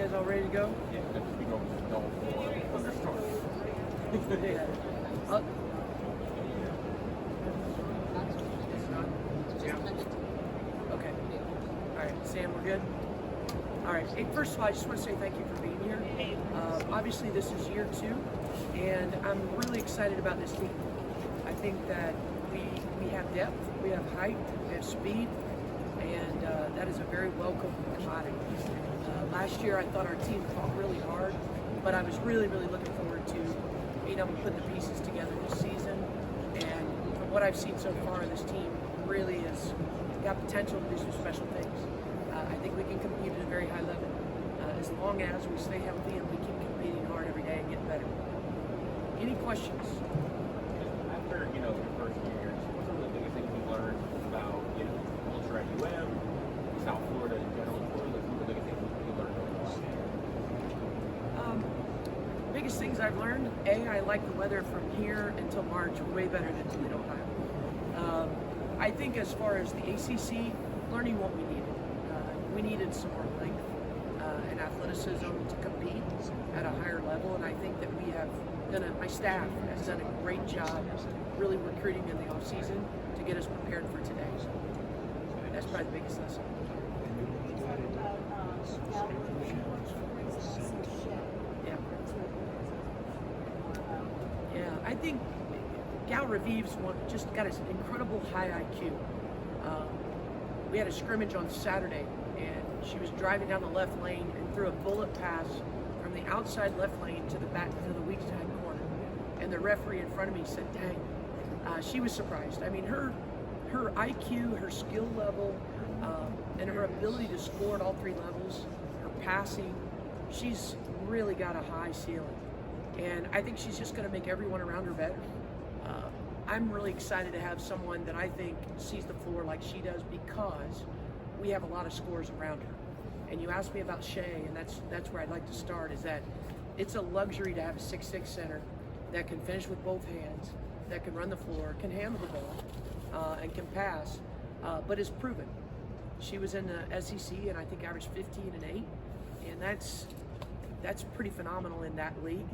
guys all ready to go? Yeah, we go for thunderstorm. Okay. All right, Sam, we're good? All right. Hey, first of all, I just want to say thank you for being here. Obviously, this is year 2, and I'm really excited about this team. I think that we have depth, we have height, we have speed, and that is a very welcome commodity. Last year, I thought our team fought really hard, but I was really looking forward to being able to put the pieces together this season. And from what I've seen so far, this team really has got potential to do some special things. I think we can compete at a very high level as long as we stay healthy and we keep competing hard every day and getting better. Any questions? After your first year, what are the biggest things you learned about culture at UM, South Florida in general? What are the biggest things you learned over the last year? Biggest things I've learned: I like the weather from here until March way better than Toledo, Ohio. I think as far as the ACC, learning what we needed. We needed some more length and athleticism to compete at a higher level, and I think that we have my staff has done a great job really recruiting in the off season to get us prepared for today. So that's probably the biggest lesson. Yeah, I think Gal Revives just got an incredible high IQ. We had a scrimmage on Saturday, and she was driving down the left lane and threw a bullet pass from the outside left lane to the back to the weak side corner. And the referee in front of me said, "Dang." She was surprised. I mean, her IQ, her skill level, and her ability to score at all 3 levels, her passing, she's really got a high ceiling. And I think she's just going to make everyone around her better. I'm really excited to have someone that I think sees the floor like she does, because we have a lot of scores around her. And you asked me about Shea, and that's where I'd like to start, is that it's a luxury to have a 6'6" center that can finish with both hands, that can run the floor, can handle the ball, and can pass, but is proven. She was in the SEC and I think averaged 15 and 8, and that's pretty phenomenal in that league.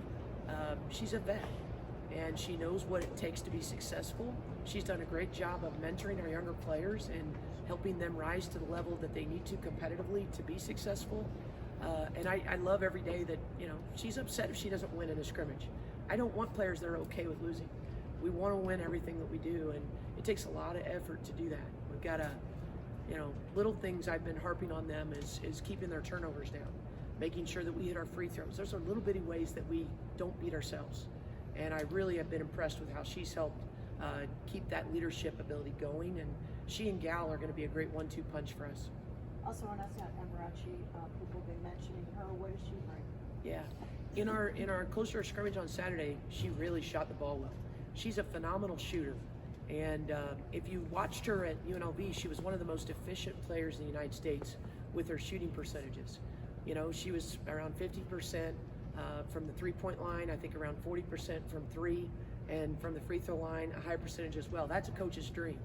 She's a vet, and she knows what it takes to be successful. She's done a great job of mentoring our younger players and helping them rise to the level that they need to competitively to be successful. And I love every day that, she's upset if she doesn't win in a scrimmage. I don't want players that are okay with losing. We want to win everything that we do, and it takes a lot of effort to do that. We've got to, little things I've been harping on them is keeping their turnovers down, making sure that we hit our free throws. Those are little bitty ways that we don't beat ourselves. And I really have been impressed with how she's helped keep that leadership ability going, and she and Gal are going to be a great 1-2 punch for us. Also on us at Emirachi, people have been mentioning her. What does she bring? Yeah, in our closer scrimmage on Saturday, she really shot the ball well. She's a phenomenal shooter, and if you watched her at UNLV, she was one of the most efficient players in the United States with her shooting percentages. She was around 50% from the 3-point line, I think around 40% from 3, and from the free throw line, a high percentage as well. That's a coach's dream.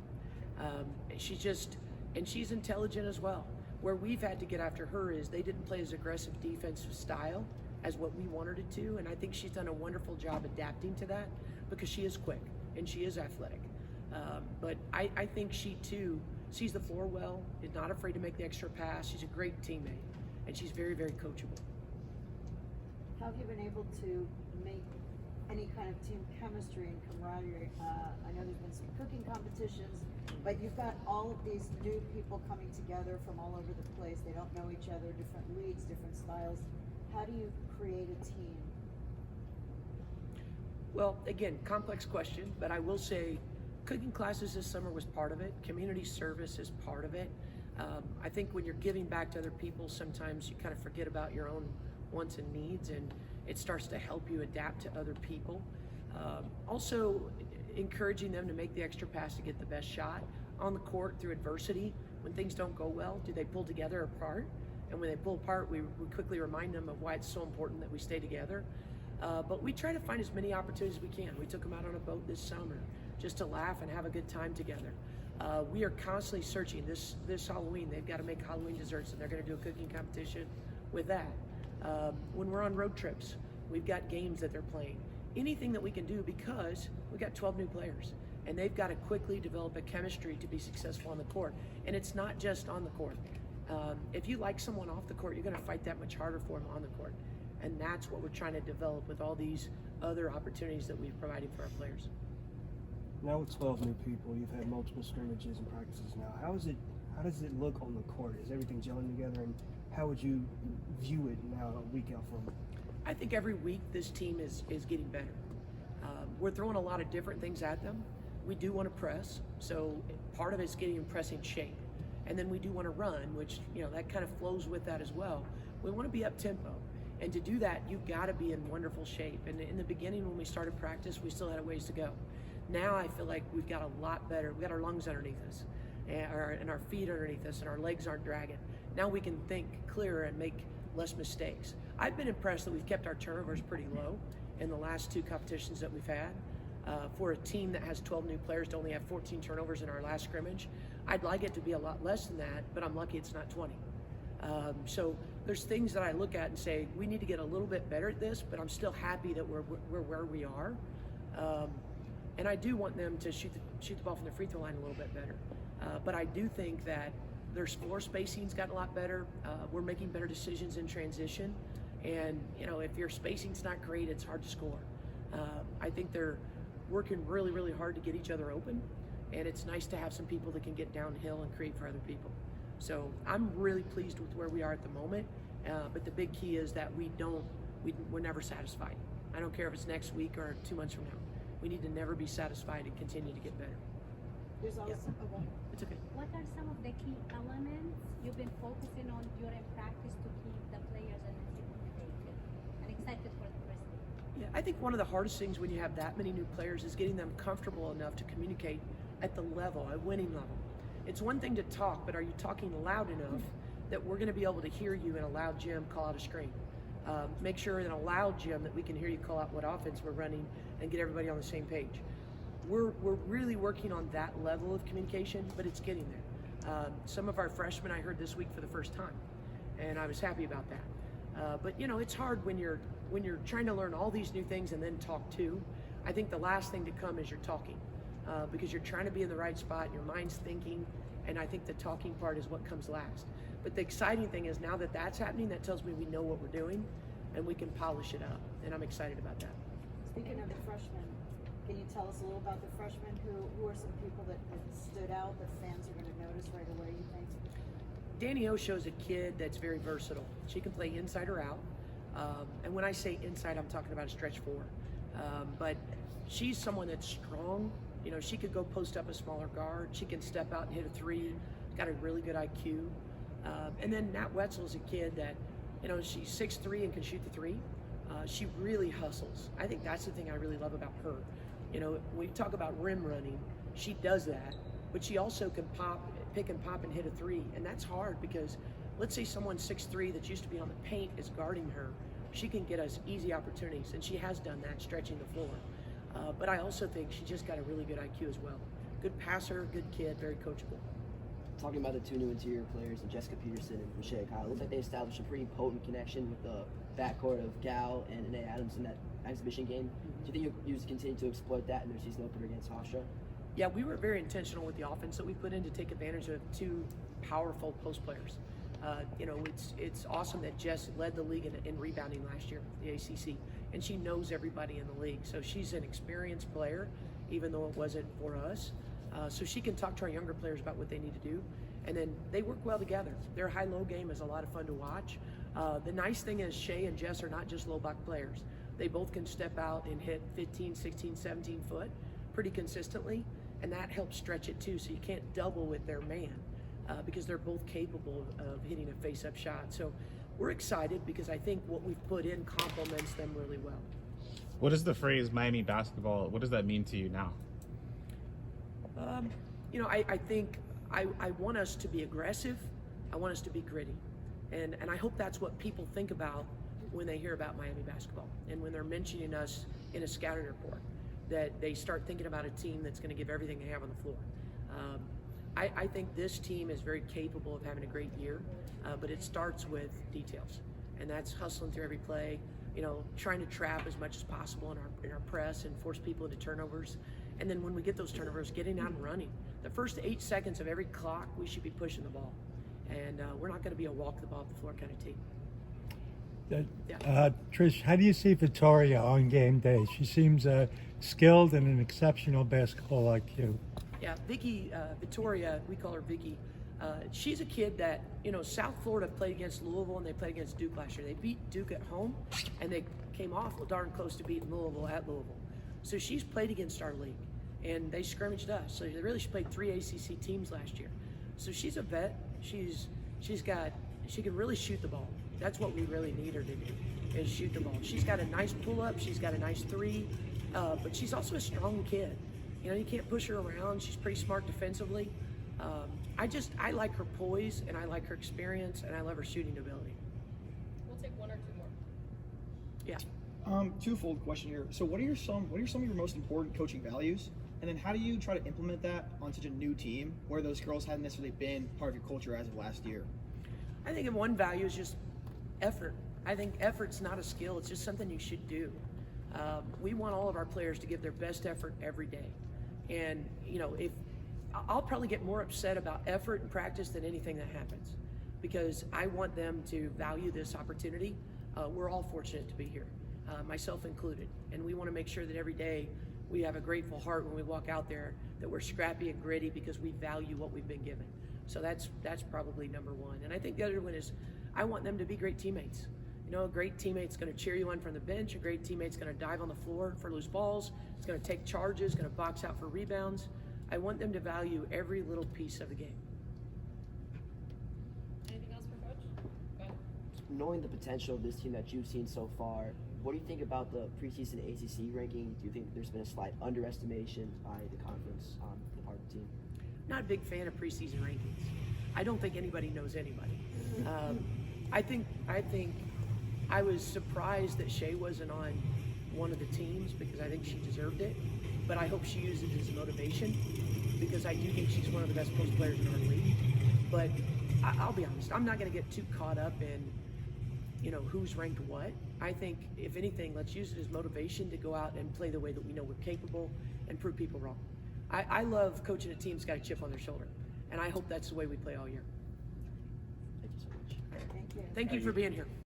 She's intelligent as well. Where we've had to get after her is they didn't play as aggressive defensive style as what we wanted it to, and I think she's done a wonderful job adapting to that, because she is quick and she is athletic. But I think she too sees the floor well, is not afraid to make the extra pass. She's a great teammate, and she's very coachable. How have you been able to make any kind of team chemistry and camaraderie? I know there's been some cooking competitions, but you've got all of these new people coming together from all over the place. They don't know each other, different leagues, different styles. How do you create a team? Well, again, complex question, but I will say cooking classes this summer was part of it. Community service is part of it. I think when you're giving back to other people, sometimes you kind of forget about your own wants and needs, and it starts to help you adapt to other people. Also, encouraging them to make the extra pass to get the best shot on the court through adversity. When things don't go well, do they pull together apart? And when they pull apart, we quickly remind them of why it's so important that we stay together. But we try to find as many opportunities as we can. We took them out on a boat this summer just to laugh and have a good time together. We are constantly searching. This Halloween, they've got to make Halloween desserts, and they're going to do a cooking competition with that. When we're on road trips, we've got games that they're playing. Anything that we can do, because we've got 12 new players and they've got to quickly develop a chemistry to be successful on the court. And it's not just on the court. If you like someone off the court, you're going to fight that much harder for them on the court. And that's what we're trying to develop with all these other opportunities that we've provided for our players. Now with 12 new people, you've had multiple scrimmages and practices now. How does it look on the court? Is everything gelling together, and how would you view it now a week out from? I think every week this team is getting better. We're throwing a lot of different things at them. We do want to press, so part of it's getting in pressing shape. And then we do want to run, which, that kind of flows with that as well. We want to be up tempo. And to do that, you've got to be in wonderful shape. And in the beginning, when we started practice, we still had a ways to go. Now I feel like we've got a lot better. We've got our lungs underneath us and our feet underneath us, and our legs aren't dragging. Now we can think clearer and make less mistakes. I've been impressed that we've kept our turnovers pretty low in the last 2 competitions that we've had. For a team that has 12 new players to only have 14 turnovers in our last scrimmage, I'd like it to be a lot less than that, but I'm lucky it's not 20. So there's things that I look at and say, we need to get a little bit better at this, but I'm still happy that we're where we are. And I do want them to shoot the ball from the free throw line a little bit better. But I do think that their floor spacing's gotten a lot better. We're making better decisions in transition. And, if your spacing's not great, it's hard to score. I think they're working really, really hard to get each other open. And it's nice to have some people that can get downhill and create for other people. So I'm really pleased with where we are at the moment. But the big key is that we're never satisfied. I don't care if it's next week or 2 months from now. We need to never be satified and continue to get better. There's also, It's okay. What are some of the key elements you've been focusing on during practice to keep the players motivated and excited for the first game? Yeah, I think one of the hardest things when you have that many new players is getting them comfortable enough to communicate at the level, a winning level. It's one thing to talk, but are you talking loud enough that we're going to be able to hear you in a loud gym call out a screen? Make sure in a loud gym that we can hear you call out what offense we're running and get everybody on the same page. We're really working on that level of communication, but it's getting there. Some of our freshmen I heard this week for the first time, and I was happy about that. But it's hard when you're trying to learn all these new things and then talk too. I think the last thing to come is you're talking, because you're trying to be in the right spot, your mind's thinking, and I think the talking part is what comes last. But the exciting thing is now that that's happening, that tells me we know what we're doing and we can polish it up, and I'm excited about that. speaking of the freshmen, can you tell us a little about the freshmen? Who are some people that stood out that fans are going to notice right away, you think? Danny Osho's a kid that's very versatile. She can play inside or out. And when I say inside, I'm talking about a stretch 4. But she's someone that's strong. She could go post up a smaller guard. She can step out and hit a 3. Got a really good IQ. And then Nat Wetzel's a kid that, she's 6'3" and can shoot the 3. She really hustles. I think that's the thing I really love about her. When you talk about rim running, she does that, but she also can pick and pop and hit a 3. And that's hard because let's say someone 6'3" that used to be on the paint is guarding her. She can get us easy opportunities, and she has done that, stretching the floor. But I also think she just got a really good IQ as well. Good passer, good kid, very coachable. Talking about the 2 new interior players, Jessica Peterson and Tricia Cullop, it looks like they established a pretty potent connection with the backcourt of Gal and Anae Adams in that exhibition game. Do you think you'll just continue to exploit that in their season opener against Hofstra? Yeah, we were very intentional with the offense that we put in to take advantage of 2 powerful post players. It's awesome that Jess led the league in rebounding last year, the ACC, and she knows everybody in the league. So she's an experienced player, even though it wasn't for us. So she can talk to our younger players about what they need to do. And then they work well together. Their high-low game is a lot of fun to watch. The nice thing is Shay and Jess are not just low block players. They both can step out and hit 15, 16, 17 foot pretty consistently, and that helps stretch it too, so you can't double with their man because they're both capable of hitting a face-up shot. So we're excited because I think what we've put in complements them really well. What is the phrase Miami basketball, what does that mean to you now? I think I want us to be aggressive. I want us to be gritty. And I hope that's what people think about when they hear about Miami basketball and when they're mentioning us in a scouting report, that they start thinking about a team that's going to give everything they have on the floor. I think this team is very capable of having a great year, but it starts with details. and that's hustling through every play, trying to trap as much as possible in our press and force people into turnovers. And then when we get those turnovers, getting out and running. The first 8 seconds of every clock, we should be pushing the ball. And we're not going to be a walk the ball off the floor kind of team. Trish, how do you see Victoria on game day? She seems skilled and an exceptional basketball IQ. Yeah, Victoria, we call her Vicky. She's a kid that, South Florida played against Louisville and they played against Duke last year. They beat Duke at home and they came awful darn close to beating Louisville at Louisville. So she's played against our league and they scrimmaged us. So she played 3 ACC teams last year. So she's a vet. She can really shoot the ball. That's what we really need her to do, is shoot the ball. She's got a nice pull-up, she's got a nice three, but she's also a strong kid. You can't push her around. She's pretty smart defensively. I like her poise, and I like her experience, and I love her shooting ability. We'll take 1 or 2 more. Yeah. Twofold question here. So what are some of your most important coaching values? And then how do you try to implement that on such a new team where those girls hadn't necessarily been part of your culture as of last year? I think one value is just effort. I think effort's not a skill, it's just something you should do. We want all of our players to give their best effort every day. And, if I'll probably get more upset about effort and practice than anything that happens, because I want them to value this opportunity. We're all fortunate to be here, myself included. And we want to make sure that every day we have a grateful heart when we walk out there, that we're scrappy and gritty because we value what we've been given. So that's probably number one. And I think the other one is I want them to be great teammates. A great teammate's going to cheer you on from the bench. A great teammate's going to dive on the floor for loose balls. It's going to take charges, going to box out for rebounds. I want them to value every little piece of the game. Anything else for Coach? Go ahead. Knowing the potential of this team that you've seen so far, what do you think about the preseason ACC ranking? Do you think there's been a slight underestimation by the conference on the part of the team? Not a big fan of preseason rankings. I don't think anybody knows anybody. I think I was surprised that Shea wasn't on one of the teams because I think she deserved it. But I hope she used it as motivation because I do think she's one of the best post players in our league. But I'll be honest, I'm not going to get too caught up in, who's ranked what. I think, if anything, let's use it as motivation to go out and play the way that we know we're capable and prove people wrong. I love coaching a team that's got a chip on their shoulder, and I hope that's the way we play all year. Thank you so much. Thank you. Thank you for being here.